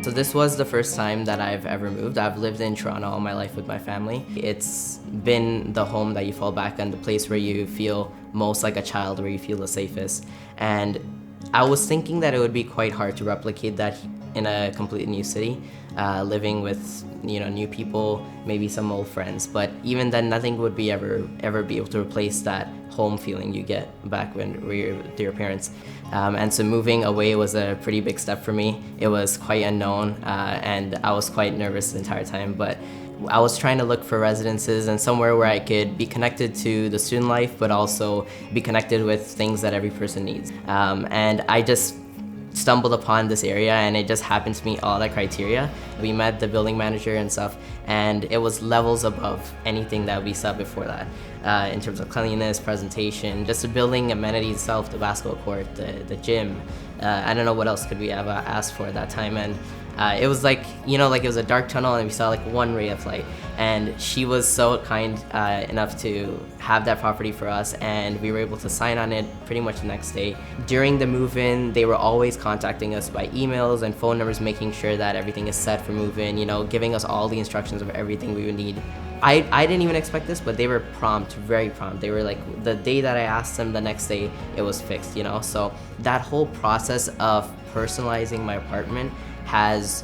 So this was the first time that I've ever moved. I've lived in Toronto all my life with my family. It's been the home that you fall back on, the place where you feel most like a child, where you feel the safest. And I was thinking that it would be quite hard to replicate that in a completely new city, living with new people, maybe some old friends. But even then, nothing would be ever be able to replace that home feeling you get back when you're with your parents. And so moving away was a pretty big step for me. It was quite unknown, and I was quite nervous the entire time. But I was trying to look for residences and somewhere where I could be connected to the student life, but also be connected with things that every person needs. And I just stumbled upon this area, and it just happened to meet all that criteria. We met the building manager and stuff, and it was levels above anything that we saw before that, in terms of cleanliness, presentation, just the building amenities itself, the basketball court, the gym. I don't know what else could we have asked for at that time. And it was like it was a dark tunnel, and we saw like one ray of light. And she was so kind enough to have that property for us, and we were able to sign on it pretty much the next day. During the move-in, they were always contacting us by emails and phone numbers, making sure that everything is set for move-in, giving us all the instructions of everything we would need. I didn't even expect this, but they were prompt, very prompt. They were like, the day that I asked them, the next day it was fixed, So that whole process of personalizing my apartment has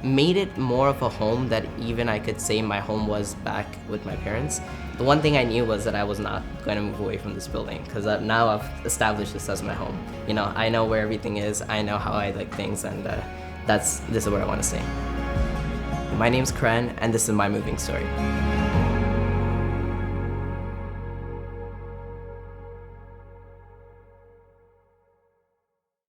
made it more of a home that even I could say my home was back with my parents. The one thing I knew was that I was not going to move away from this building, because now I've established this as my home. I know where everything is, I know how I like things, and this is what I want to say. My name's Karan, and this is my moving story.